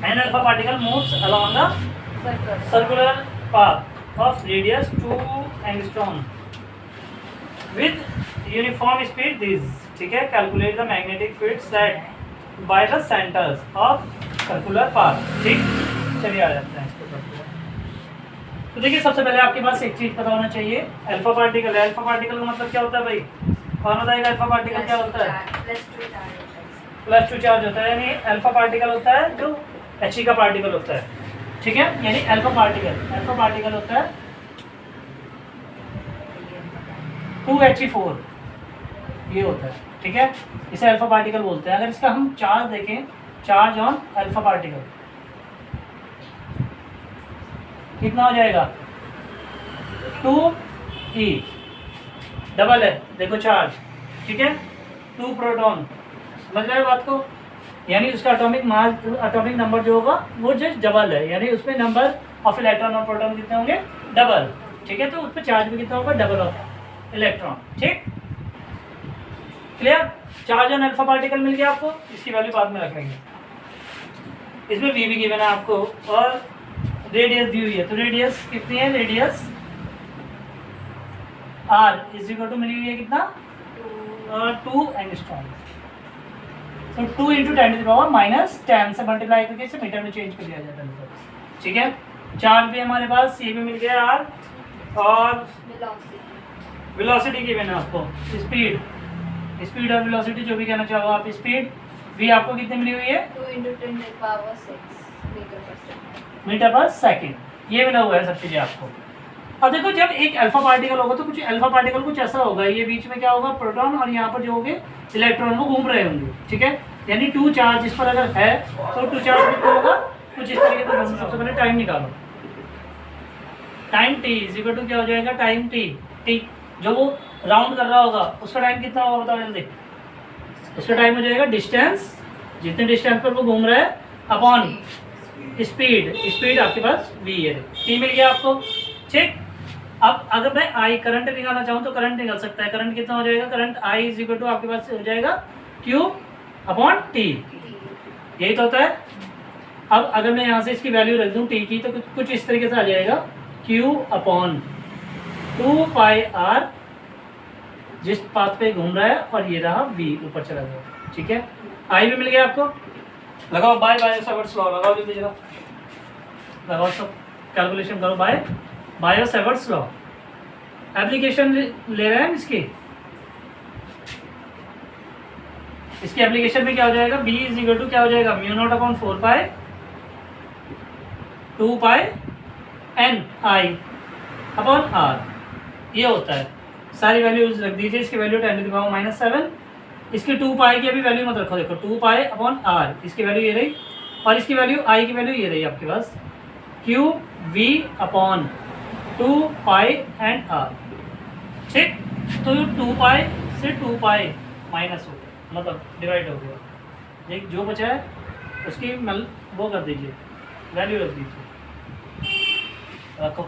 N alpha particle moves along the circular path of radius 2 angstrom with uniform speed this, ठीक है। Calculate the magnetic field set by the centres of circular path, ठीक। चलिए आ जाते हैं इसको करते हैं। तो देखिए सबसे पहले आपके पास एक चीज पता होना चाहिए, अल्फा पार्टिकल है। अल्फा पार्टिकल का मतलब क्या होता है भाई, कौन बताएगा? अल्फा पार्टिकल क्या होता है? +2 चार्ज होता है, यानी अल्फा पार्टिकल होता है जो He का पार्टिकल होता है, ठीक है। यानी अल्फा पार्टिकल होता है 2He4, ये होता है, ठीक है। इसे अल्फा पार्टिकल बोलते हैं। अगर इसका हम चार्ज देखें, चार्ज ऑन अल्फा पार्टिकल कितना हो जाएगा? 2E, डबल है, देखो चार्ज, ठीक है। 2 प्रोटॉन, समझ रहे हो बात को? यानी उसका एटॉमिक मास, एटॉमिक नंबर जो होगा वो जस्ट डबल है, यानी उसमें नंबर ऑफ इलेक्ट्रॉन और प्रोटॉन कितने होंगे? डबल, ठीक है। तो उस पर चार्ज भी कितना होगा? डबल ऑफ इलेक्ट्रॉन, ठीक। Clear? Charge on alpha particle मिल गया आपको, इसकी वैल्यू बाद में रखेंगे। इसमें वी भी गिवन है आपको और रेडियस दी हुई है। तो रेडियस कितनी है? Radius R is equal to मिली हुई है कितना? 2 एंगस्ट्रॉम। तो 2 × 10⁻⁻10 से मल्टीप्लाई करके इसे मीटर में चेंज कर दिया जाता है, ठीक है। चार्ज भी हमारे पास, ये भी मिल गया आर, और वेलोसिटी की मैंने आपको स्पीड और वेलोसिटी जो भी कहना चाहो आप। स्पीड वी आपको कितनी मिली हुई है? 2 × 10⁻6 मीटर पर सेकेंड, ये मिला हुआ है सब चीज़ें आपको। अब देखो जब एक अल्फा पार्टिकल होगा तो कुछ अल्फा पार्टिकल कुछ ऐसा होगा, ये बीच में क्या होगा? प्रोटॉन, और यहाँ पर जो होंगे इलेक्ट्रॉन वो घूम रहे होंगे, ठीक है। यानी 2 चार्ज इस पर अगर है तो 2 चार्ज कितना होगा? कुछ इस तरीके से। सबसे पहले टाइम निकालो, time t is equal to क्या हो जाएगा? टाइम t जो वो राउंड कर रहा होगा उसका टाइम कितना होगा बताओ जल्दी? उसका टाइम हो जाएगा डिस्टेंस, जितने डिस्टेंस पर वो घूम रहा है, अपॉन स्पीड आपके पास v है। t मिल गया आपको, ठीक। अब अगर मैं I करंट निकालना चाहूँ तो करंट निकल सकता है। करंट कितना हो जाएगा? Current I is equal to आपके पास हो जाएगा Q/T, यही तो होता है। अब अगर मैं यहाँ से इसकी वैल्यू रख दूँ T की, तो कुछ इस तरीके से आ जाएगा Q/2πr, जिस पाथ पे घूम रहा है, और ये रहा V ऊपर चला गया, ठीक है। I भी मिल गया आपको। लगाओ बाय सेवर्ट्स लॉ, लगाओ जल्दी जरा, लगाओ सब कैलकुलेशन करो बाय सेवर्ट्स लॉ। एप्लीकेशन ले रहे हैं इसकी एप्लीकेशन में क्या हो जाएगा? B इज इक्वल टू क्या हो जाएगा? μ0/4π 2π/NI/R, ये होता है। सारी वैल्यूज रख दीजिए। इसकी वैल्यू 10⁻⁻7, इसकी 2π की अभी वैल्यू मत रखो, देखो 2π/R, इसकी वैल्यू ये रही, और इसकी वैल्यू I की वैल्यू ये रही आपके पास QV/2π/R, ठीक। तो 2π से 2π माइनस हो गया, मतलब डिवाइड हो गया। एक जो बचा है उसकी वो कर दीजिए, वैल्यू रख दीजिए, रखो।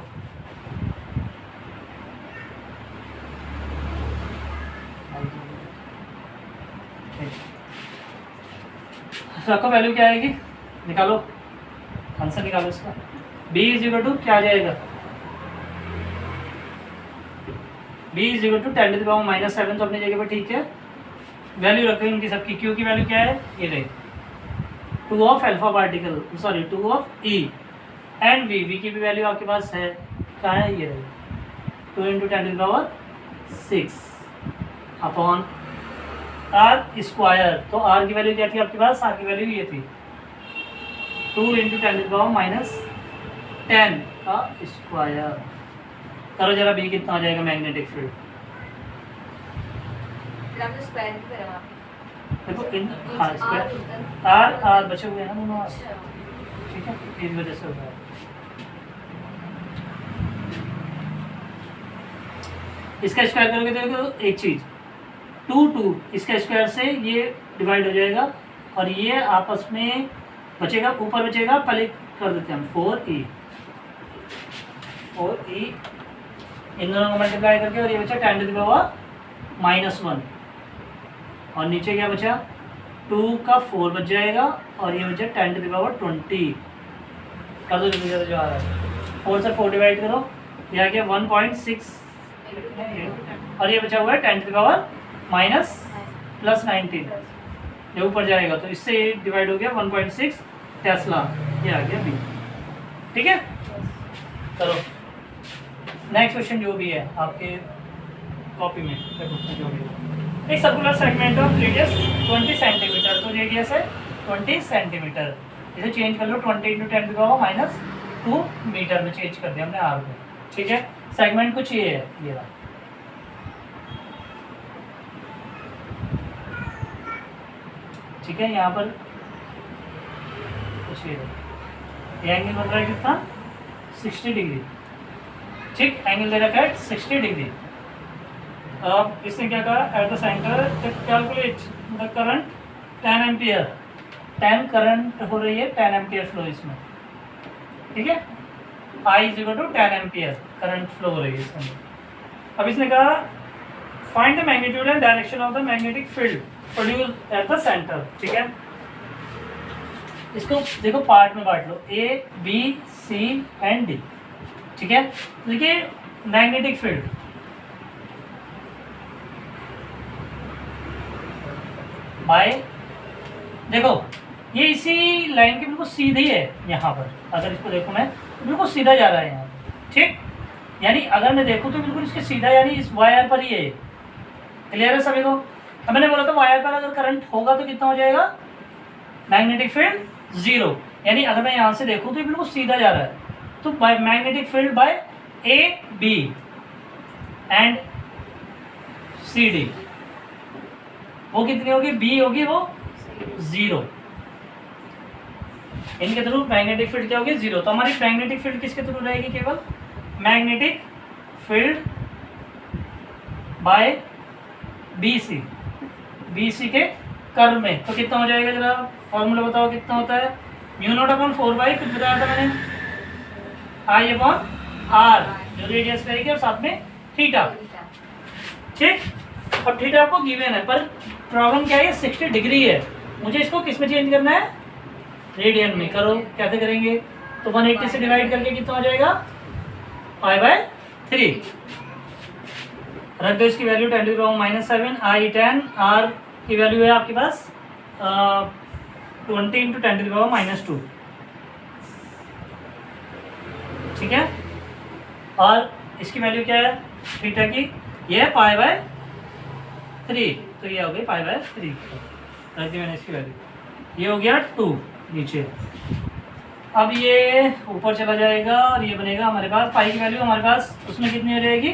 रखो, वैल्यू क्या आएगी? निकालो, आंसर निकालो इसका। B इज इक्वल टू क्या आ जाएगा? B इज इक्वल टू 10⁻⁻7 तो अपनी जगह पर ठीक है। वैल्यू रख रहे हैं इनकी सबकी। Q की वैल्यू क्या है? ये रही 2 of alpha particle, sorry 2 of E, and V की भी वैल्यू आपके पास है, क्या है? ये रही 2 × 10⁻6 अपॉन R स्क्वायर। तो R की वैल्यू क्या थी आपके पास? R की वैल्यू ये थी 2 × 10⁻10 का स्क्वायर। करो जरा B कितना हो जाएगा? मैग्नेटिक फील्ड देखो इन, हाँ स्क्वायर R बचे हुए हैं दोनों, ठीक है, इस वजह से होगा। इसका स्क्वायर करोगे तो देखो एक चीज 2 इसका स्क्वायर से ये डिवाइड हो जाएगा, और ये आपस में बचेगा, ऊपर बचेगा, पहले कर देते हैं हम 4E इन दोनों को मल्टीप्लाई करके, और ये बचा 10⁻⁻1, और नीचे क्या बचा? 2 का 4 बच जाएगा और ये बच जाए 10⁻20। कर दो जल्दी जल्दी जो आ रहा है, 4 से 4 डिवाइड करो, ये आ गया 1.6 और ये बचा हुआ है 10⁻⁻19। ये ऊपर जाएगा तो इससे डिवाइड हो गया 1.6 टेस्ला, ये आ गया बी। ठीक है, चलो नेक्स्ट क्वेश्चन जो भी है आपके कॉपी में जो भी है, एक circular segment of radius 20 centimetre, तो रेडियस है 20 सेंटीमीटर, इसे चेंज कर लो 20 × 10⁻⁻2 मीटर में चेंज कर दिया हमने आर को। ठीक है, सेगमेंट कुछ ये है, ये रहा। ठीक है, यहाँ पर कुछ ये एंगल बन रहा है कितना, 60 डिग्री। ठीक, एंगल दे रखा है 60 डिग्री। अब इसने क्या कहा, eight the centre calculate the current 10 ampere, 10 current हो रही है, 10 एम्पियर फ्लो इसमें। ठीक है, I = 10 एम्पियर करंट फ्लो हो रही है इसमें। अब इसने कहा find the magnitude and direction of the magnetic field produce at the centre. ठीक है, इसको देखो पार्ट में बांट लो, A, B, C and D। ठीक है, देखिए मैग्नेटिक फील्ड बाय, देखो ये इसी लाइन के बिल्कुल सीधी है, यहाँ पर अगर इसको देखो मैं तो बिल्कुल सीधा जा रहा है यहाँ। ठीक, यानी अगर मैं देखूँ तो बिल्कुल इसके सीधा, यानी इस वायर पर ही है। क्लियर है सभी को? अब मैंने बोला था वायर पर अगर करंट होगा तो कितना हो जाएगा, मैग्नेटिक फील्ड 0, यानी अगर मैं यहाँ से देखूँ तो बिल्कुल सीधा जा रहा है, तो by magnetic field by A B and C D, वो कितनी होगी, बी होगी वो 0, इनके थ्रू मैग्नेटिक फील्ड क्या होगी 0। तो हमारी मैग्नेटिक फील्ड किसके थ्रू रहेगी, केवल magnetic field by B C के कर्व में। तो कितना हो जाएगा, जरा फॉर्मूला बताओ कितना होता है, μ0/4 कुछ बताया था मैंने, I/r जो रेडियस रहेगी और साथ में थीटा। ठीक, और थीटा आपको गिवन है, पर प्रॉब्लम क्या है, 60 डिग्री है, मुझे इसको किस में चेंज करना है, रेडियन में। करो, कैसे करेंगे, तो 180 से डिवाइड करके कितना हो जाएगा, π/3 रख दो, इसकी वैल्यू 10⁻⁻7, I10, R की वैल्यू है आपके पास 20 × 10⁻²। ठीक है, और इसकी वैल्यू क्या है थीटा की, ये है π/3, तो ये हो गई π/3, रख दी मैंने इसकी वैल्यू, ये हो गया 2 नीचे। अब ये ऊपर चला जाएगा और ये बनेगा हमारे पास पाई की वैल्यू, हमारे पास उसमें कितनी हो जाएगी,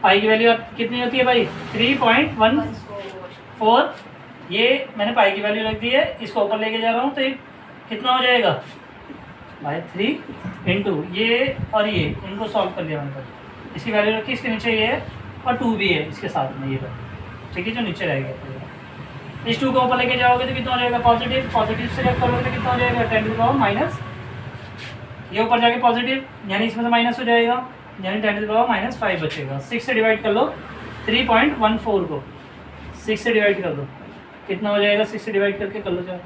पाई की वैल्यू कितनी होती है भाई, 3.14। ये मैंने पाई की वैल्यू रख दी है, इसको ऊपर लेके जा रहा हूँ, तो ये कितना हो जाएगा भाई 3 × ये और ये, इनको सॉल्व कर दिया मैंने, इसकी वैल्यू रखी, इसके नीचे ये है और 2 भी है इसके साथ में, ये ठीक है, जो नीचे रहेगा। इस 2 को ऊपर लेके जाओगे तो कितना हो जाएगा, पॉजिटिव, पॉजिटिव से जब करोगे तो कितना हो जाएगा 10⁻⁻, ये ऊपर जाके पॉजिटिव, यानी इसमें से माइनस हो जाएगा, यानी 10⁻⁻5 बचेगा। 6 से डिवाइड कर लो 3.14 को, 6 से डिवाइड कर दो, कितना हो जाएगा, 6 से डिवाइड करके कर लो जाए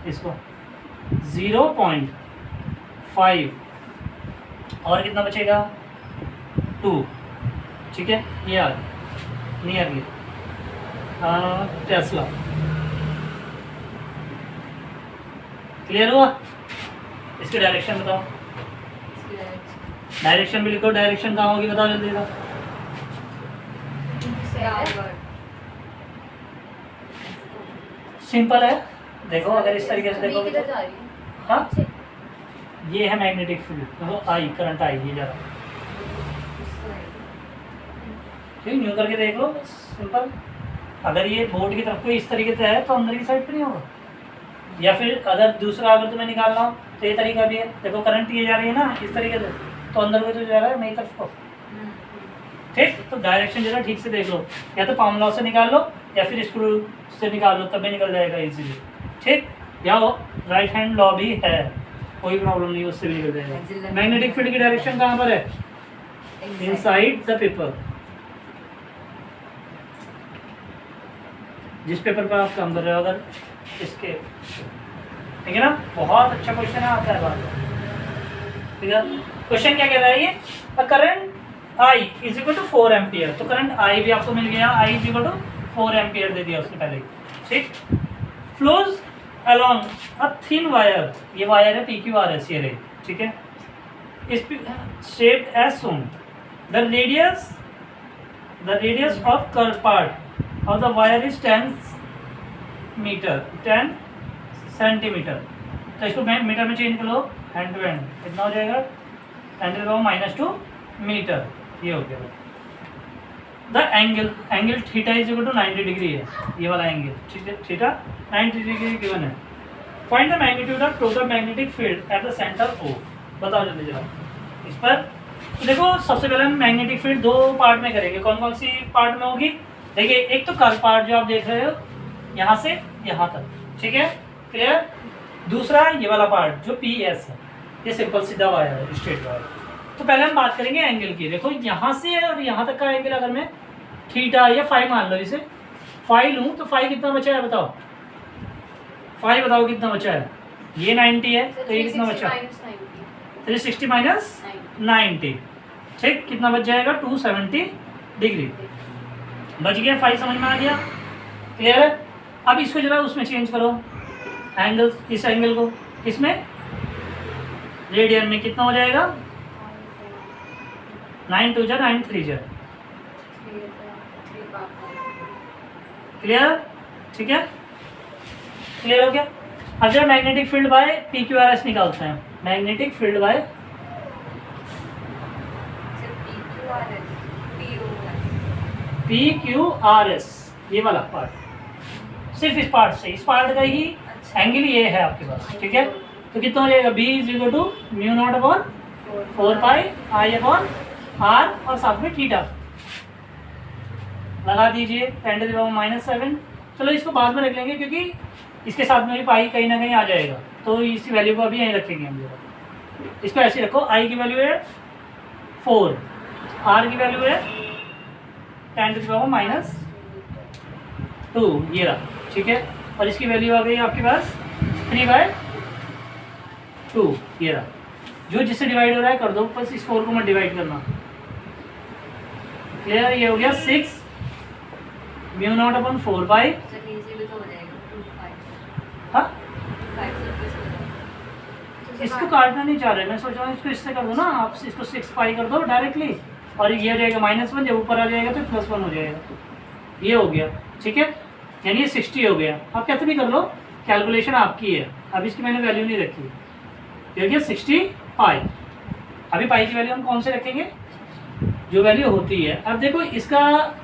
इसको, 0.5 और कितना बचेगा 2। ठीक है, ये आ नियर गया टेस्ला। क्लियर हुआ? इसकी डायरेक्शन बताओ, डायरेक्शन भी लिखो, डायरेक्शन कहाँ होगी बताओ जल्दी का। सिंपल है, देखो अगर इस तरीके से देखोगे तो, हाँ ये है मैग्नेटिक फील्ड, तो आई करंट आई, ये जा रहा, ठीक, न्यू करके देख लो, सिंपल। अगर ये बोर्ड की तरफ को इस तरीके से है तो अंदर की साइड पे नहीं होगा, या फिर अगर दूसरा अगर तुम्हें निकालना हो तो ये तरीका भी है, देखो करंट ये जा रही है ना इस तरीके से, तो अंदर को तो जा रहा है नई तरफ को। ठीक, तो डायरेक्शन जरा ठीक से देख लो, या तो पाम लॉ से निकाल लो या फिर स्क्रू से निकाल लो, तभी निकल जाएगा इजीली। ठीक, या राइट हैंड लॉ भी है, कोई प्रॉब्लम नहीं, उससे भी निकल जाएगा। मैग्नेटिक फील्ड की डायरेक्शन कहाँ पर है, इनसाइड द पेपर, जिस पेपर पर आप काम कर रहे हो, अगर इसके, ठीक है ना, बहुत अच्छा क्वेश्चन है, आता है बार बार, ठीक है। क्वेश्चन क्या कह रहा है ये, current I is equal to 4 ampere, तो करंट I भी आपको मिल गया, I is equal to 4 ampere दे दिया उसने पहले, ठीक। Flows along a thin wire, ये वायर है PQRS ये रही, ठीक है, इस shaped as shown, the radius of curve part of the wire is 10 centimetre, तो इसको मीटर में चेंज कर लो, हैंड टू हैंड कितना हो जाएगा, 10⁻² मीटर, ये हो गया। The angle theta is equal to 90 degree है, ये वाला एंगल, ठीक है, थीटा 90 डिग्री गिवन है। Find the magnitude of total magnetic field at the centre O, बताओ जल्दी जरा इस पर। तो देखो सबसे पहले हम मैग्नेटिक फील्ड दो पार्ट में करेंगे, कौन कौन सी पार्ट में होगी, देखिए एक तो कर्व पार्ट जो आप देख रहे हो यहाँ से यहाँ तक, ठीक है, क्लियर। दूसरा ये वाला पार्ट जो PS है, ये सिंपल सीधा वायर है, स्ट्रेट वायर। तो पहले हम बात करेंगे एंगल की, देखो यहाँ से और यहाँ तक का एंगल अगर मैं थीटा या फाई मान लो, इसे फाई लूँ तो फाई कितना बचा है बताओ, फाई बताओ कितना बचा है, ये 90 है तो ये कितना बचा, 360 माइनस 90, ठीक, कितना बच जाएगा 270 डिग्री बच गया, फाई समझ में आ गया, क्लियर है। अब इसको जरा उसमें चेंज करो एंगल, इस एंगल को इसमें रेडियन में कितना हो जाएगा, 9 2 जा 9 3 जा, क्लियर, ठीक है, क्लियर हो गया। अब जरा मैग्नेटिक फील्ड बाय PQRS निकालते हैं, मैग्नेटिक फील्ड बाय PQRS, ये वाला पार्ट, सिर्फ इस पार्ट से, इस पार्ट का ही एंगल ये है आपके पास, ठीक है। तो कितना हो जाएगा, B is equal to μ0/4πI/R और साथ में थीटा लगा दीजिए, 10⁻⁻7। चलो इसको बाद में रख लेंगे क्योंकि इसके साथ में भी पाई कहीं ना कहीं आ जाएगा, तो इसी वैल्यू को अभी यहीं रखेंगे हम लोग। इसको ऐसे रखो, I की वैल्यू है 4, R की वैल्यू है 10⁻⁻2, ये रहा, ठीक है, और इसकी वैल्यू आ गई आपके पास 3/2, ये रहा। जो जिससे डिवाइड हो रहा है कर दो, बस इस 4 को मत डिवाइड करना, क्लियर। ये हो गया 6 μ0/4π, हाँ इसको काटना नहीं चाह रहे, मैं सोच रहा हूँ इसको इससे कर दो ना, आप इसको 6π कर दो डायरेक्टली, और ये हो जाएगा -1, जब ऊपर आ जाएगा तो +1 हो जाएगा, ये हो गया, ठीक है, यानी ये 60 हो गया। आप कैसे भी कर लो, कैलकुलेशन आपकी है, अब इसकी मैंने वैल्यू नहीं रखी, ये हो गया 60π। अभी पाई की वैल्यू हम कौन से रखेंगे, जो वैल्यू होती है। अब देखो इसका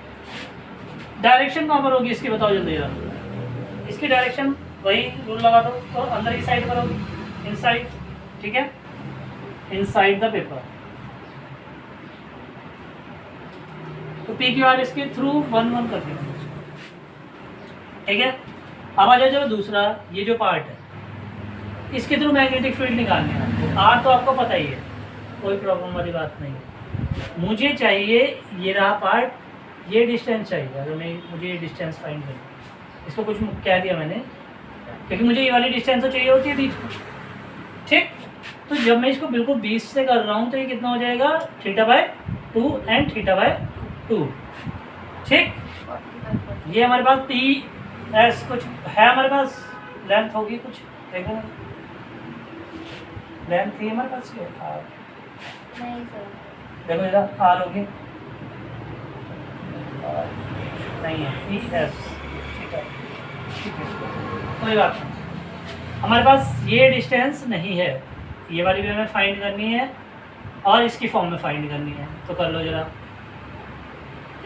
डायरेक्शन कहाँ पर होगी इसकी, बताओ जल्दी यार, इसकी डायरेक्शन वही रूल लगा दो, तो अंदर की साइड पर होगी, इनसाइड, ठीक है, इनसाइड द पेपर। तो PQRS के थ्रू 1 1 कर देंगे, ठीक है। अब आ जाओ दूसरा, ये जो पार्ट है इसके थ्रू मैग्नेटिक फील्ड निकालने है आपको, R तो आपको पता ही है, कोई प्रॉब्लम वाली बात नहीं है। मुझे चाहिए ये रहा पार्ट, ये डिस्टेंस चाहिए, अगर मुझे ये डिस्टेंस फाइंड करना, इसको कुछ कह दिया मैंने, क्योंकि मुझे ये वाली डिस्टेंस तो चाहिए होती है बीच में, ठीक। तो जब मैं इसको बिल्कुल 20 से कर रहा हूँ तो ये कितना हो जाएगा, θ/2 एंड θ/2, ठीक। ये हमारे पास PS कुछ है, हमारे पास लेंथ होगी कुछ, देखो ना लेंथ थी हमारे पास, ये नहीं सर, देखो इधर R होगी, नहीं है PS, ठीक है, कोई बात नहीं। हमारे पास ये डिस्टेंस नहीं है, ये वाली भी हमें फाइंड करनी है और इसकी फॉर्म में फाइंड करनी है, तो कर लो जरा।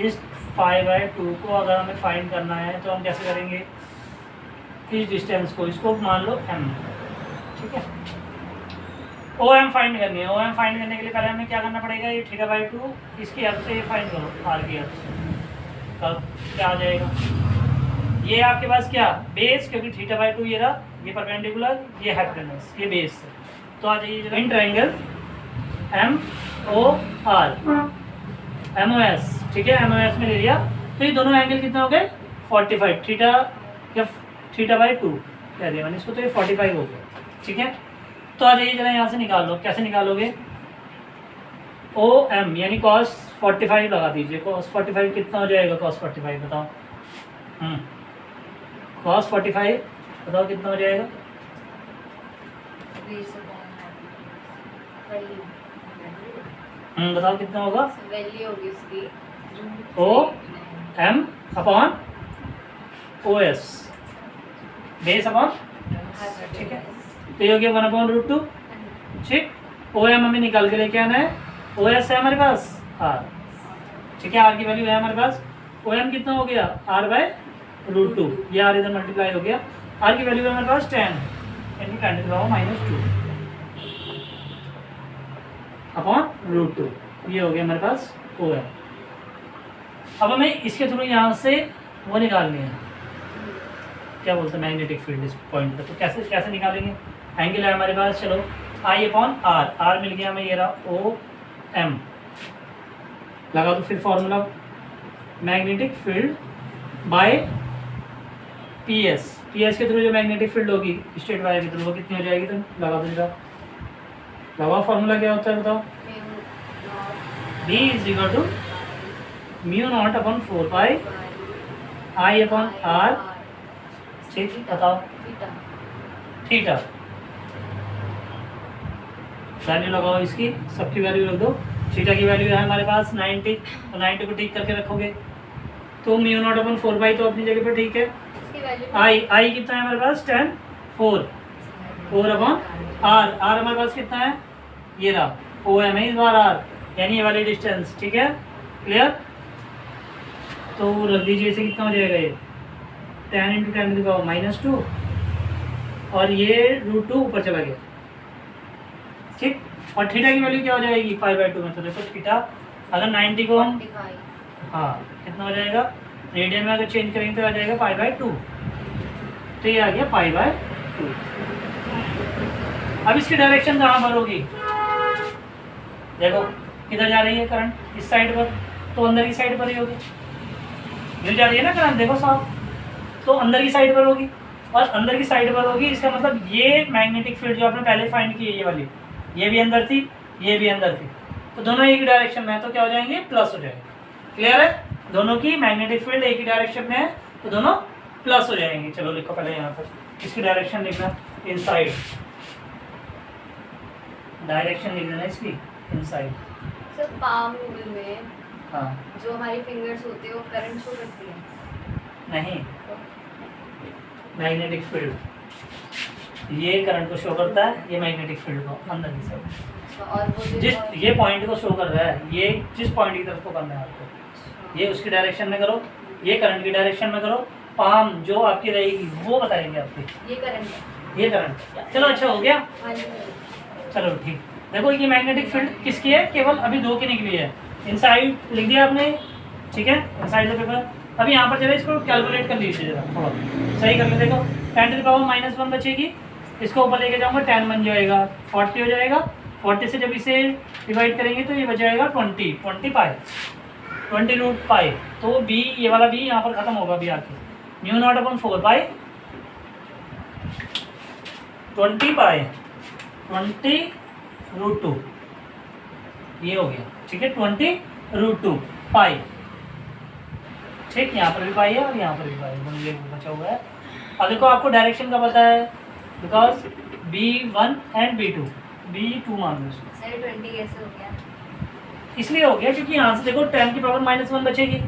इस 5/2 को अगर हमें फाइंड करना है तो हम कैसे करेंगे, इस डिस्टेंस को, इसको मान लो m, ठीक है, OM फाइंड करनी है। OM फाइंड करने के लिए पहले हमें क्या करना पड़ेगा, ये θ/2 इसकी हेल्प से ये फाइंड करो, R की हेल्प से, तब क्या आ जाएगा, ये आपके पास क्या बेस, क्योंकि θ/2 ये रहा, ये परपेंडिकुलर, ये हाइपोटेनस, ये बेस है, तो आ जाइए इन ट्रायंगल MOR MOS, ठीक है, MOS में ले लिया, तो ये दोनों एंगल कितना हो गए 45 थीटा या थीटा बाई 2 कह दिया मैंने इसको, तो ये 45 हो गया। ठीक है, तो आ जाइए जरा यहाँ से निकाल लो। कैसे निकालोगे? ओ एम यानी कॉस 45 लगा दीजिए। कॉस 45 कितना हो जाएगा? कॉस 45 बताओ। कॉस 45 बताओ कितना हो जाएगा? 20 वैल्यू बताओ कितना होगा? वैल्यू होगी उसकी O M upon O S base upon, ठीक है, तो ये हो गया 1/√2। ठीक, ओ एम हमें निकाल के लेके आना है, ओ एस है हमारे पास आर। ठीक है, आर की वैल्यू है हमारे पास। ओ एम कितना हो गया? r/√2। ये आर इधर मल्टीप्लाई हो गया। आर की वैल्यू है हमारे पास 10 × 10⁻² अपॉन √2। ये हो गया हमारे पास ओ एम। अब हमें इसके थ्रू यहाँ से वो निकालनी है, क्या बोलते हैं, मैग्नेटिक फील्ड इस पॉइंट पे। तो कैसे कैसे निकालेंगे? एंगल है हमारे पास, चलो I/r, आर मिल गया हमें, ये रहा ओ एम। लगा दो फिर formula, magnetic field by P S. P S के थ्रू जो मैग्नेटिक फील्ड होगी स्ट्रेट वायर के थ्रू, वो कितनी हो जाएगी? तो लगा दो जरा, लगा। फॉर्मूला क्या होता है बताओ? B = μ0/4π I/r। ठीक, बताओ थीटा। वैल्यू लगाओ इसकी, सबकी वैल्यू रख दो। थीटा की वैल्यू है हमारे पास 90, तो 90 को ठीक करके रखोगे तो μ0/4π तो अपनी जगह पर ठीक है। I कितना है हमारे पास? 10, 4/r। r हमारे पास कितना है? ये रहा ओ एम है इस बार r, यानी ये वाली डिस्टेंस। ठीक है, क्लियर? तो रख दीजिए, इसे कितना हो जाएगा? ये 10 × 10⁻², और ये √2 ऊपर चला गया। ठीक, और थीटा की वैल्यू क्या हो जाएगी? π/2 में। तो देखो थीटा अगर 90 को हम, हाँ, कितना हो जाएगा? रेडियन में अगर चेंज करेंगे तो आ जाएगा π/2। तो ये आ गया π/2। अब इसकी डायरेक्शन कहाँ पर होगी? देखो किधर जा रही है करंट? इस साइड पर, तो अंदर की साइड पर ही होगी। मिल जा रही है ना करंट, देखो साफ, तो अंदर की साइड पर होगी। और अंदर की साइड पर होगी, इसका मतलब ये मैग्नेटिक फील्ड जो आपने पहले फाइंड की है, ये वाली, ये भी अंदर थी, ये भी अंदर थी, तो दोनों एक ही डायरेक्शन में है, तो क्या हो जाएंगे? प्लस हो जाएंगे। क्लियर है? दोनों की मैग्नेटिक फील्ड एक ही डायरेक्शन में है, तो दोनों प्लस हो जाएंगे। चलो लिखो पहले यहाँ पर, इसकी डायरेक्शन लिखना इनसाइड, डायरेक्शन लिख देना इसकी इनसाइड। सर पाम में हाँ, जो हमारी फिंगर्स होते हैं वो करंट शो करती है? नहीं, मैग्नेटिक फील्ड ये करंट को शो करता है, ये मैग्नेटिक फील्ड को अंदर की साइड। और वो जिस ये पॉइंट को शो कर रहा है, ये जिस पॉइंट की तरफ को करना है आपको, ये उसकी डायरेक्शन में करो, ये करंट की डायरेक्शन में करो। पाम जो आपकी रहेगी वो बताएंगे आपकी, ये करंट है। ये करंट। चलो अच्छा हो गया, हाँ जी। चलो ठीक। देखो ये मैग्नेटिक फील्ड किसकी है? केवल अभी दो की निकली है। इनसाइड लिख दिया आपने, ठीक है, इनसाइड द पेपर। अभी यहाँ पर जरा इसको कैलकुलेट कर लीजिए, जरा थोड़ा सही कर ले। देखो 10⁻⁻1 बचेगी, इसको ऊपर लेके जाऊँगा, 10 बन जाएगा, 40 हो जाएगा। 40 से जब इसे डिवाइड करेंगे तो ये बच जाएगा 20 पाई, 20√π। तो बी, ये वाला बी यहाँ पर खत्म होगा अभी आके, μ0/4π 20 पाई 20√2, ये हो गया। ठीक है, 20√2π। ठीक, यहाँ पर भी पाई है और यहाँ पर भी पाई है, दोनों जगह बचा हुआ है। अब देखो आपको डायरेक्शन का पता है, बिकॉज B1 एंड B2 मान लो इसको। सर 20 कैसे हो गया? इसलिए हो गया क्योंकि यहाँ से देखो 10⁻⁻1 बचेगी।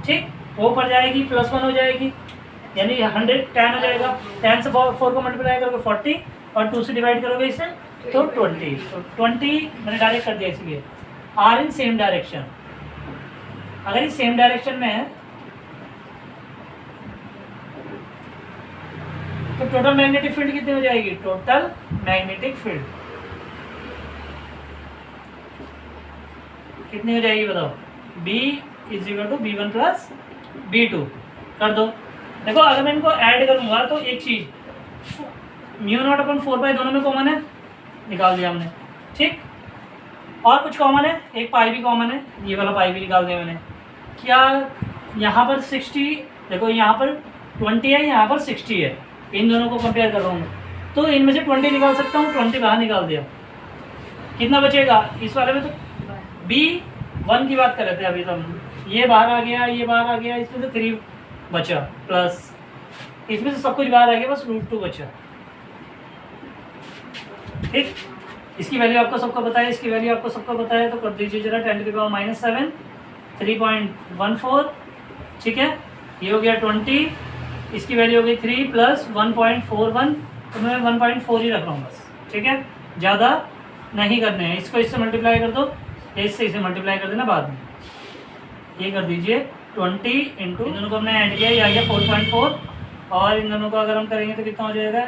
ठीक, वो ऊपर जाएगी, +1 हो जाएगी, यानी 10 हो जाएगा। 10 से 4 को मल्टीप्लाई करोगे 40, और 2 से डिवाइड करोगे इसे तो 20। तो 20 मैंने डायरेक्ट कर दिया, इसलिए आर इन सेम डायरेक्शन। अगर ये सेम डायरेक्शन में है तो टोटल मैग्नेटिक फील्ड कितनी हो जाएगी? टोटल मैग्नेटिक फील्ड कितनी हो जाएगी बताओ? B = B1 + B2 कर दो। देखो अगर मैं इनको ऐड करूंगा तो एक चीज, μ0/4π दोनों में कॉमन है, निकाल दिया हमने। ठीक, और कुछ कॉमन है, एक पाई भी कॉमन है, ये वाला पाई भी निकाल दिया मैंने। क्या यहाँ पर 60 देखो यहाँ पर 20 है, यहाँ पर 60 है, इन दोनों को कंपेयर कर रहा हूँ मैं। तो इनमें से 20 निकाल सकता हूँ, 20 बाहर निकाल दिया, कितना बचेगा इस वाले में? तो B1 की बात कर रहे थे अभी तो हम, ये बाहर आ गया, ये बाहर आ गया, इसमें से 3 बचा, प्लस इसमें से सब कुछ बाहर आ गया, बस √2 बचा। ठीक, इसकी वैल्यू आपको सबको पता है, इसकी वैल्यू आपको सबको पता है, तो कर दीजिए जरा 10⁻⁻⁷ 3.14, ठीक है। ये हो गया 20, इसकी वैल्यू हो गई 3 प्लस 1.41, तो मैं 1.4 ही रख रहा हूँ बस, ठीक है, ज़्यादा नहीं करने हैं। इसको इससे मल्टीप्लाई कर दो, इससे इसे मल्टीप्लाई कर देना बाद में। ये कर दीजिए 20 इंटू, इन दोनों को हमने ऐड किया, ये आ गया 4.4, और इन दोनों को अगर हम करेंगे तो कितना हो जाएगा?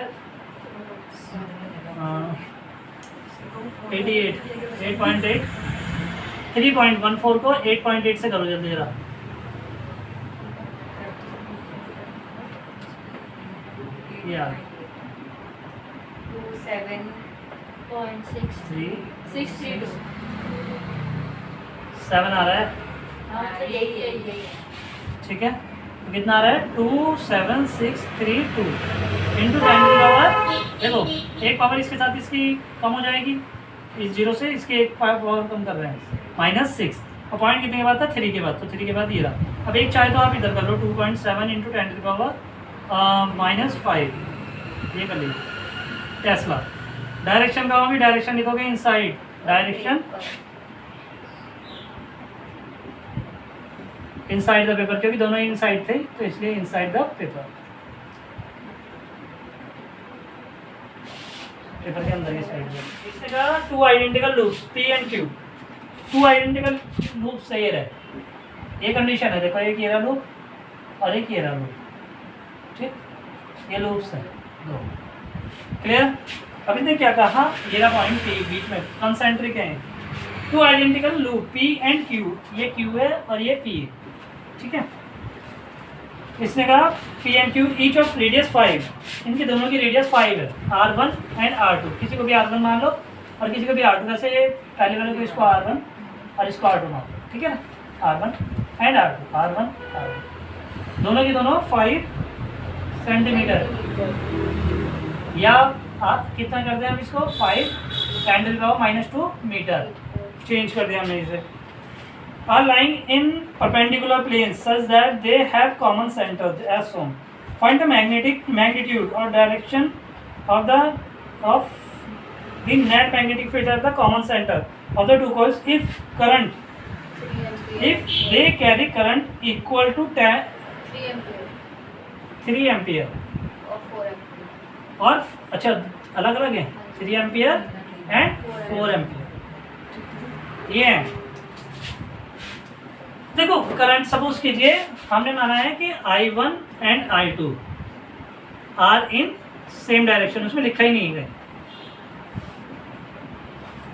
8.8, 3.14 को 8.8 से करो जल्दी जरा। या 27.632 7 आ रहा है, यही ठीक है। तो कितना आ रहा है? 27632 इंटू 10 देखो, एक पावर इसके साथ इसकी कम हो जाएगी, इस 0 से इसके एक पावर कम कर रहे हैं, -6, और पॉइंट कितने के बाद था? 3 के बाद, तो 3 के बाद ये रहा। अब एक चाहे तो आप इधर कर लो, 2.7 इंटू 10⁻⁻5, ये कर लीजिए। टेस्ला डायरेक्शन का होगी, डायरेक्शन लिखोगे inside, direction inside the paper, क्योंकि दोनों इनसाइड थे तो इसलिए इनसाइड द पेपर, पेपर के अंदर ये साइड में। इसने कहा 2 identical loops P and Q, 2 identical loop से ये रहे, ये कंडीशन है। देखो एक ये रहा लूप और एक ये रहा लूप, ठीक, ये लूप्स हैं दो, क्लियर। अभी ने क्या कहा, ये रहा पॉइंट P बीच में, कंसेंट्रिक है। 2 identical loop P and Q, ये Q है और ये P है, ठीक है। इसने कहा P and Q each of radius 5, इनके दोनों की रेडियस 5 है, R1 एंड R2, किसी को भी R1 मान लो और किसी को भी R2, वैसे पहले वाले को इसको R1 और इसको R2 मान लो, ठीक है ना, R1 and R2, R1 R2, दोनों की दोनों 5 सेंटीमीटर, या आप कितना कर दें हम इसको 5 10⁻⁻2 मीटर, चेंज कर दिया हमने इसे। are lying in perpendicular planes such that they have common centers as shown. Find the magnetic magnitude or direction of the net magnetic field at the common center of the two coils if they carry current equal to 3 ampere और अच्छा अलग अलग है, 3 ampere and 4 ampere, ये है। देखो current suppose कीजिए हमने माना है कि I1 and I2 are in same direction, उसमें लिखा ही नहीं है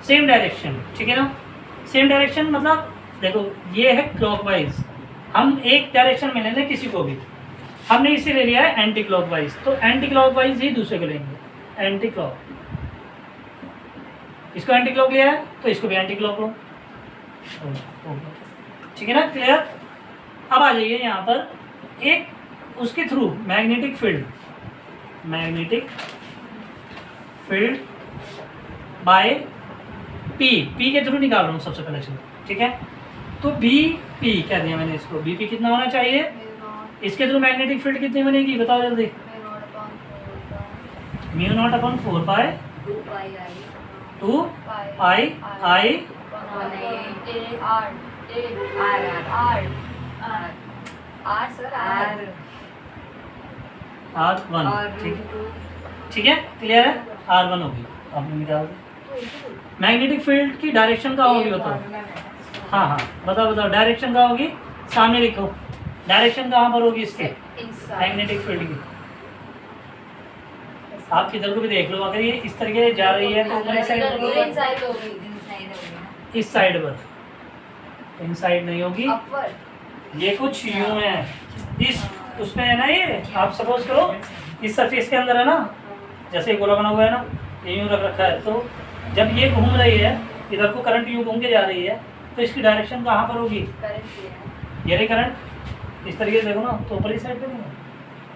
सेम डायरेक्शन, ठीक है ना। सेम डायरेक्शन मतलब देखो ये है क्लॉकवाइज, हम एक डायरेक्शन में लेंगे किसी को भी, हमने इसे ले लिया है एंटी क्लॉकवाइज, तो एंटी क्लॉकवाइज ही दूसरे को लेंगे, एंटी क्लॉक, इसको एंटी क्लॉक लिया है तो इसको भी एंटी क्लॉक लो, ठीक है ना, क्लियर। अब आ जाइए यहाँ पर, एक उसके through magnetic field by P के थ्रू निकाल रहा हूँ सबसे पहले, चलो ठीक है। तो BP क्या दिया मैंने इसको, BP कितना होना चाहिए, इसके थ्रू मैग्नेटिक फील्ड कितनी बनेगी बताओ जल्दी, μ0/4 पाई 2 पाई I R1, ठीक है, क्लियर है, R1 होगी, आपने निकाल दी। मैग्नेटिक फील्ड की डायरेक्शन कहाँ होगी बताओ, हाँ बताओ डायरेक्शन कहाँ होगी, सामने लिखो, डायरेक्शन कहाँ पर होगी इसके मैग्नेटिक फील्ड की, आप किधर को भी देख लो, अगर ये इस तरीके से जा रही है तो ऊपर साइड इस साइड पर, इन साइड नहीं होगी, ये कुछ यूं है, इस उसमें है ना, ये आप सपोज करो इस सरफेस के अंदर है ना, जैसे गोला बना हुआ है ना, ये यूं रख रखा है, तो जब ये घूम रही है इधर को करंट यूं घूम के जा रही है, तो इसकी डायरेक्शन कहाँ पर होगी, ये रही करंट, इस तरीके से देखो ना तो ऊपर ही साइड पे नहीं है।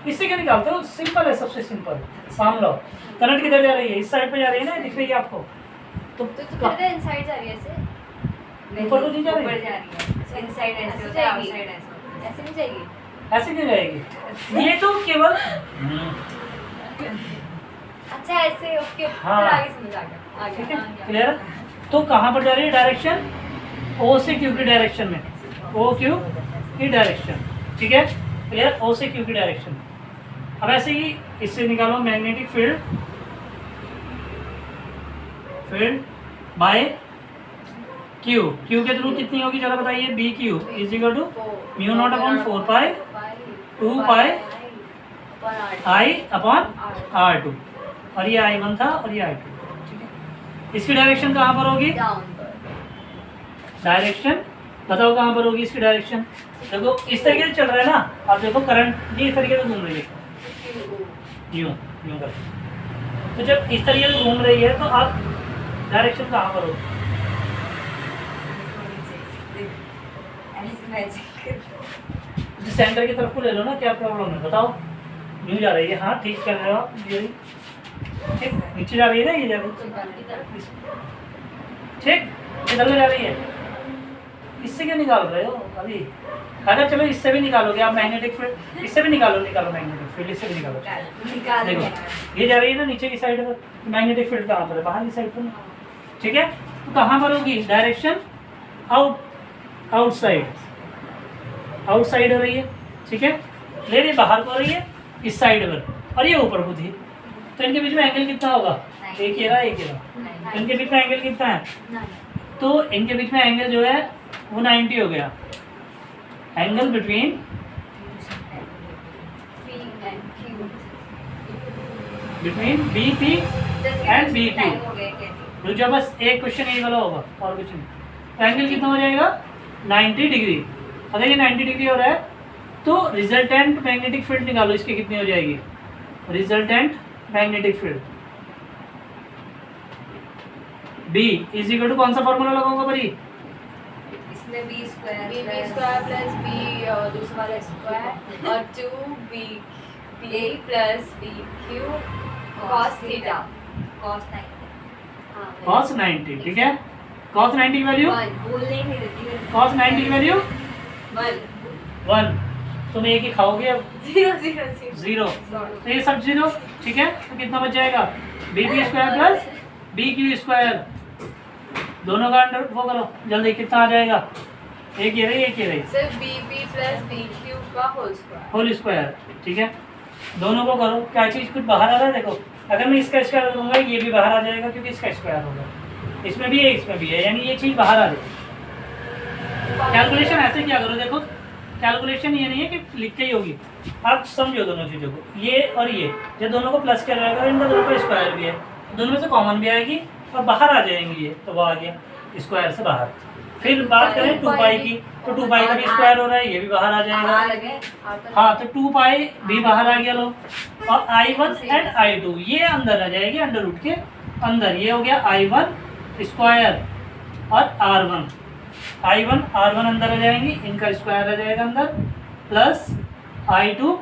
इससे क्या निकालते हो? सिंपल है, सबसे सिंपल मान लो करंट किधर जा रही है? इस साइड पे जा रही है ना, दिख रही है आपको? तो तो किधर इनसाइड जा रही है ऐसे? ऊपर तो नहीं जा रही ऊपर जा रही है, इनसाइड ऐसे होता है, आउटसाइड ऐसे होता है। ऐसे नहीं जाएगी? ऐसे क्यों जाएगी? ये तो केवल अच्छा ऐसे, ओके हाँ। फिर आगे समझ आ गया, आ ठीक गया। है, क्लियर? तो कहाँ पर जा रही है डायरेक्शन? ओ से क्यू की डायरेक्शन में, ओ क्यू की डायरेक्शन, ठीक है, क्लियर? ओ से क्यू की डायरेक्शन। अब ऐसे ही इससे निकालो magnetic field, field by Q, Q के थ्रू कितनी होगी जरा बताइए? B Q is equal to mu not upon 4 pi 2 pi I upon R2, और ये I1 था और ये I2, ठीक है। इसकी डायरेक्शन कहाँ पर होगी? डाउन डायरेक्शन बताओ कहाँ पर होगी इसकी डायरेक्शन? देखो इस तरीके से चल रहा है ना, आप देखो करंट ये इस तरीके से घूम रही है, यूं यूं कर। तो जब इस तरीके से घूम रही है तो आप डायरेक्शन कहाँ पर होगी? ऐसे मैजिक सेंटर की तरफ को ले लो ना, क्या प्रॉब्लम है बताओ? यूं जा रही है, हाँ ठीक कर रहे हो आप, ये ठीक नीचे जा रही है ना, ये जा रही है ठीक, इधर में जा रही है। इससे क्यों निकाल रहे हो अभी? अगर चलो इससे भी निकालोगे आप मैग्नेटिक फील्ड, इससे भी निकालो मैग्नेटिक फील्ड, इससे भी निकालो। निकाल देखो ये जा रही है ना नीचे की साइड पर, मैग्नेटिक फील्ड कहाँ पर है? बाहर की साइड पर, ठीक है। तो कहाँ पर होगी डायरेक्शन? आउटसाइड हो रही है, ठीक है, ले रही बाहर को हो रही है इस साइड पर, और ये ऊपर को थी, तो इनके बीच में एंगल कितना होगा? एक ये रहा, एक ये रहा, तो इनके बीच में एंगल कितना है? तो इनके बीच में एंगल जो है वो 90 हो गया। Angle between B P and B Q, दूसरा बस एक क्वेश्चन यही वाला होगा और कुछ नहीं। तो एंगल कितना हो जाएगा? 90 डिग्री। अगर ये 90 डिग्री हो रहा है तो रिजल्टेंट मैग्नेटिक फील्ड निकालो, इसकी कितनी हो जाएगी? Resultant magnetic field B is equal to कौन सा फॉर्मूला लगाऊंगा भाई? इसमें b square B square plus B दूसरा वाला स्क्वायर और 2b plus B Q cos theta cos 90 cos 90, ठीक है। cos 90 की वैल्यू, बोलने ही नहीं देती cos 90 की वैल्यू 1 1। तुम एक ही खाओगे अब, 0 0, तो ये सब 0, ठीक है। तो कितना बच जाएगा? B P square plus B Q square, दोनों का अंडर वो करो जल्दी, कितना आ जाएगा? एक ये रही, एक ये रही, सिर्फ bp प्लस bq का होल स्क्वायर। होल स्क्वायर, ठीक है। दोनों को करो, क्या चीज़ कुछ बाहर आ रहा है? देखो अगर मैं इसका स्क्वायर करूँगा ये भी बाहर आ जाएगा क्योंकि इसका स्क्वायर होगा, इसमें भी है इसमें भी है, यानी ये चीज़ बाहर आ जाएगी। कैलकुलेशन ऐसे क्या करो, देखो कैलकुलेशन ये नहीं है कि लिख के ही होगी, आप समझो दोनों चीज़ों को, ये और ये जब दोनों को प्लस किया जाएगा इनका दोनों का स्क्वायर भी है, दोनों में से कॉमन भी आएगी और बाहर आ जाएंगी ये, तो वो आ गया स्क्वायर से बाहर। फिर बात करें 2 पाई की, तो 2 पाई का भी स्क्वायर हो रहा है, ये भी बाहर आ जाएगा। हाँ तो 2 पाई भी बाहर आ गया लो, और I1 एंड I2 ये अंदर आ जाएगी, अंडर रूट के अंदर, ये हो गया I1 स्क्वायर और I1 अंदर आ जाएंगी, इनका स्क्वायर आ जाएगा अंदर, प्लस I2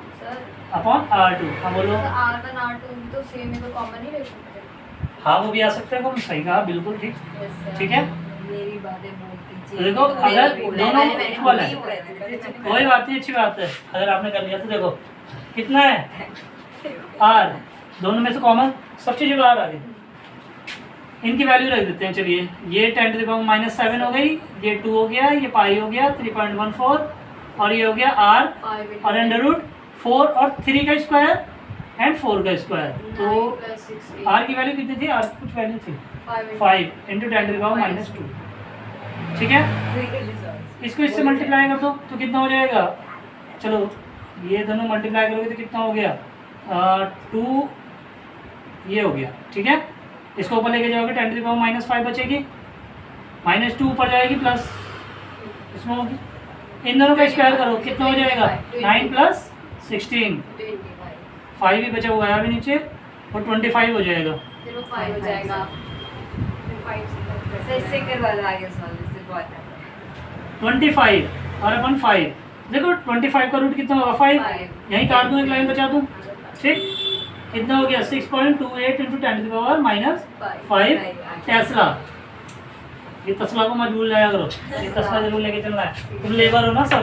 अपॉन R2। हाँ बोलो। R1 R2 तो सेम है, तो कॉमन ही ले सकते हैं। हाँ वो भी आ सकते हैं, सही कहा, बिल्कुल ठीक, ठीक है। मेरी बातें बोल तो दीजिए। देखो अगर दोनों इक्वल है है कोई बात नहीं, अच्छी बात है। अगर आपने कर लिया तो देखो कितना है R, दोनों में से कॉमन सब चीज़ें बाहर आ गई, इनकी वैल्यू रख देते हैं। चलिए ये 10⁻⁷ हो गई, ये 2 हो गया, ये पाई हो गया 3.14, और ये हो गया R और अंडर रूट 4 और 3 का स्क्वायर एंड 4 का स्क्वायर। तो R की वैल्यू कितनी थी? R की कुछ वैल्यू थी 5 इंटू 10⁻², ठीक है। इसको इससे मल्टीप्लाई कर दो तो कितना हो जाएगा? चलो ये दोनों मल्टीप्लाई करोगे तो कितना हो गया? 2 ये हो गया, ठीक है। इसको ऊपर लेके जाओगे 10⁻⁵ बचेगी, -2 ऊपर जाएगी, प्लस इसमें होगी, इन दोनों का स्क्वायर करो कितना हो जाएगा? 9 + 16, 5 भी बचा हुआ है अभी नीचे, और 25 हो जाएगा। फिर वो 5 हो जाएगा, फिर 5 से इससे करवा दो आगे सॉल्व, इससे बहुत आता है। 25 और अपन 5, देखो 25 का रूट कितना होगा 5, Five. यहीं काट दूँ, एक लाइन बचा दूँ, ठीक। कितना हो गया 6.28 इंटू 10⁻⁻5 टेस्ला। ये तस्ला को मत भूल जाया करो, ये तस्ला जरूर लेके चलना है, तुम लेबर हो ना सब।